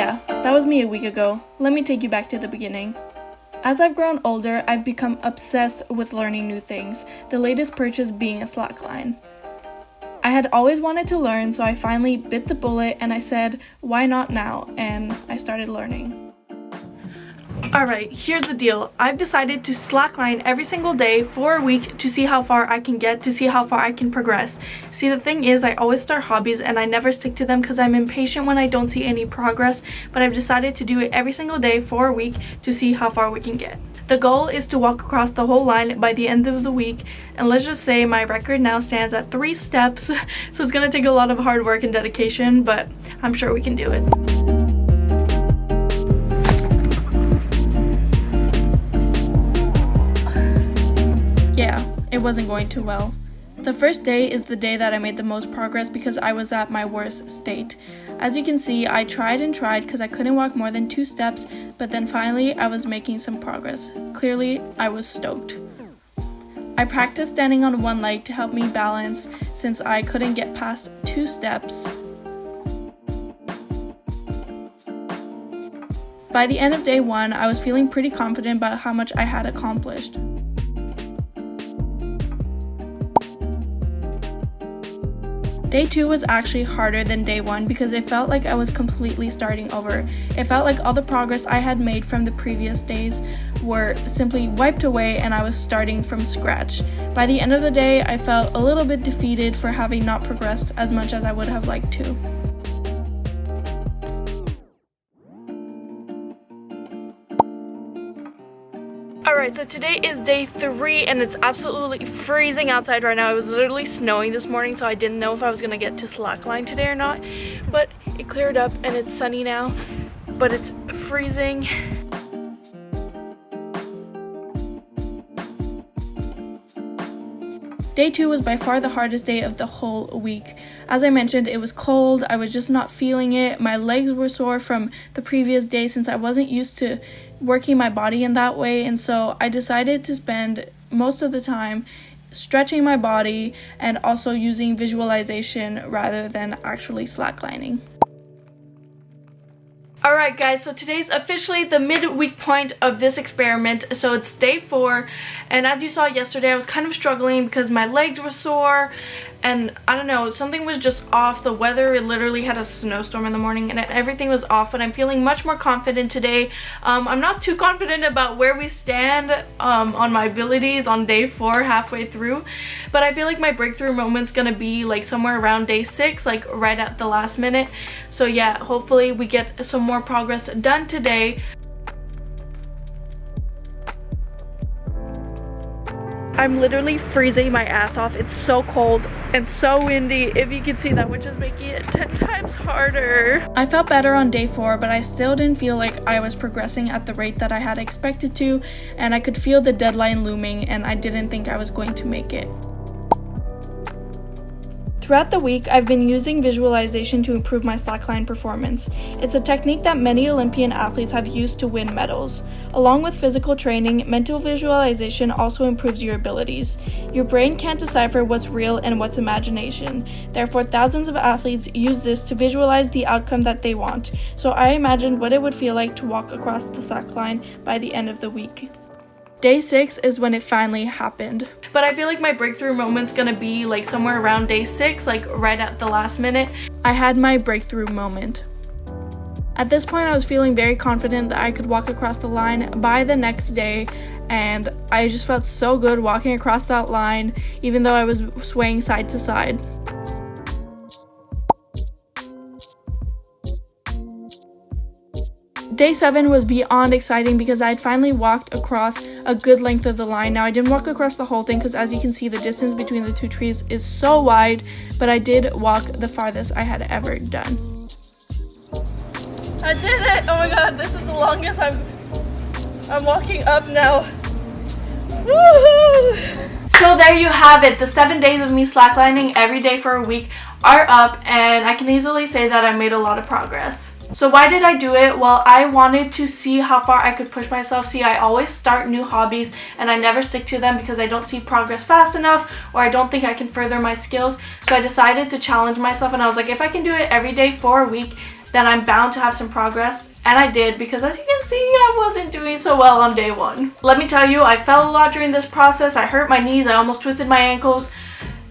Yeah, that was me a week ago. Let me take you back to the beginning. As I've grown older, I've become obsessed with learning new things, the latest purchase being a slackline. I had always wanted to learn, so I finally bit the bullet and I said, why not now? And I started learning. Alright, here's the deal. I've decided to slackline every single day for a week to see how far I can get, to see how far I can progress. See, the thing is, I always start hobbies and I never stick to them because I'm impatient when I don't see any progress, but I've decided to do it every single day for a week to see how far we can get. The goal is to walk across the whole line by the end of the week, and let's just say my record now stands at 3 steps, so it's gonna take a lot of hard work and dedication, but I'm sure we can do it. Yeah, it wasn't going too well. The first day is the day that I made the most progress because I was at my worst state. As you can see, I tried and tried because I couldn't walk more than 2 steps, but then finally I was making some progress. Clearly, I was stoked. I practiced standing on one leg to help me balance since I couldn't get past 2 steps. By the end of day 1, I was feeling pretty confident about how much I had accomplished. Day 2 was actually harder than day 1 because it felt like I was completely starting over. It felt like all the progress I had made from the previous days were simply wiped away and I was starting from scratch. By the end of the day, I felt a little bit defeated for having not progressed as much as I would have liked to. Alright, so today is day 3 and it's absolutely freezing outside right now. It was literally snowing this morning, so I didn't know if I was gonna get to slackline today or not. But it cleared up and it's sunny now, but it's freezing. Day 2 was by far the hardest day of the whole week. As I mentioned, it was cold, I was just not feeling it. My legs were sore from the previous day since I wasn't used to working my body in that way, and so I decided to spend most of the time stretching my body and also using visualization rather than actually slacklining. Alright guys, so today's officially the midweek point of this experiment, so it's day 4, and as you saw yesterday I was kind of struggling because my legs were sore and I don't know, something was just off. The weather, it literally had a snowstorm in the morning and everything was off, but I'm feeling much more confident today. I'm not too confident about where we stand on my abilities on day 4 halfway through, but I feel like my breakthrough moment's gonna be like somewhere around day 6, like right at the last minute. So yeah, hopefully we get some more progress done today. I'm literally freezing my ass off. It's so cold and so windy, if you can see that, which is making it 10 times harder. I felt better on day 4, but I still didn't feel like I was progressing at the rate that I had expected to, and I could feel the deadline looming and I didn't think I was going to make it. Throughout the week, I've been using visualization to improve my slackline performance. It's a technique that many Olympian athletes have used to win medals. Along with physical training, mental visualization also improves your abilities. Your brain can't decipher what's real and what's imagination. Therefore, thousands of athletes use this to visualize the outcome that they want. So I imagined what it would feel like to walk across the slackline by the end of the week. Day 6 is when it finally happened. But I feel like my breakthrough moment's gonna be like somewhere around day 6, like right at the last minute. I had my breakthrough moment. At this point, I was feeling very confident that I could walk across the line by the next day, and I just felt so good walking across that line, even though I was swaying side to side. Day 7 was beyond exciting because I had finally walked across a good length of the line. Now, I didn't walk across the whole thing because, as you can see, the distance between the 2 trees is so wide, but I did walk the farthest I had ever done. I did it! Oh my god, this is the longest I'm walking up now. Woohoo! So there you have it. The 7 days of me slacklining every day for a week are up, and I can easily say that I made a lot of progress. So why did I do it? Well, I wanted to see how far I could push myself. See, I always start new hobbies and I never stick to them because I don't see progress fast enough, or I don't think I can further my skills. So I decided to challenge myself, and I was like, if I can do it every day for a week, then I'm bound to have some progress. And I did, because as you can see, I wasn't doing so well on day one. Let me tell you, I fell a lot during this process. I hurt my knees, I almost twisted my ankles.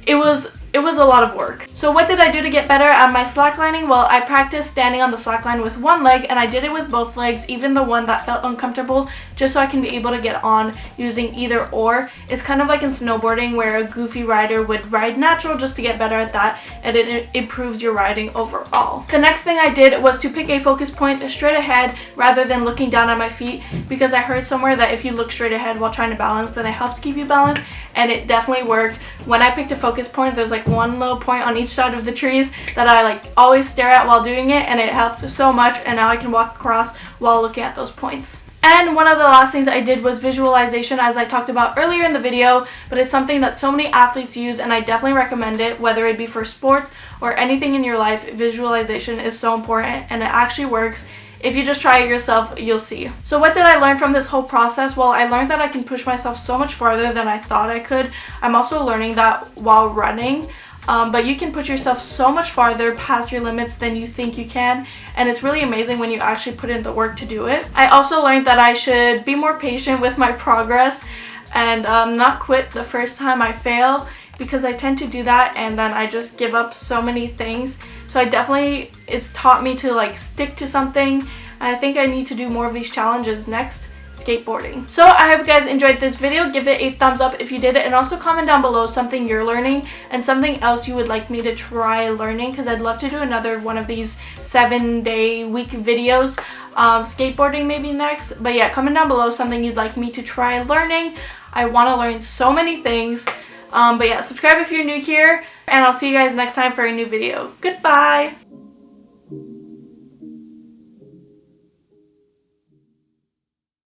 It was a lot of work. So what did I do to get better at my slacklining? Well, I practiced standing on the slackline with one leg, and I did it with both legs, even the one that felt uncomfortable, just so I can be able to get on using either or. It's kind of like in snowboarding where a goofy rider would ride natural just to get better at that, and it improves your riding overall. The next thing I did was to pick a focus point straight ahead rather than looking down at my feet, because I heard somewhere that if you look straight ahead while trying to balance, then it helps keep you balanced, and it definitely worked. When I picked a focus point, there's like one little point on each side of the trees that I like always stare at while doing it, and it helped so much, and now I can walk across while looking at those points. And one of the last things I did was visualization, as I talked about earlier in the video, but it's something that so many athletes use, and I definitely recommend it, whether it be for sports or anything in your life. Visualization is so important, and it actually works. If you just try it yourself, you'll see. So what did I learn from this whole process? Well, I learned that I can push myself so much farther than I thought I could. I'm also learning that while running, but you can push yourself so much farther past your limits than you think you can, and it's really amazing when you actually put in the work to do it. I also learned that I should be more patient with my progress and not quit the first time I fail, because I tend to do that and then I just give up so many things. So it's taught me to like stick to something, and I think I need to do more of these challenges next skateboarding. So I hope you guys enjoyed this video. Give it a thumbs up if you did it, and also comment down below something you're learning and something else you would like me to try learning, because I'd love to do another one of these 7-day week videos. Skateboarding maybe next, but yeah, comment down below something you'd like me to try learning. I want to learn so many things. But yeah, subscribe if you're new here, and I'll see you guys next time for a new video. Goodbye!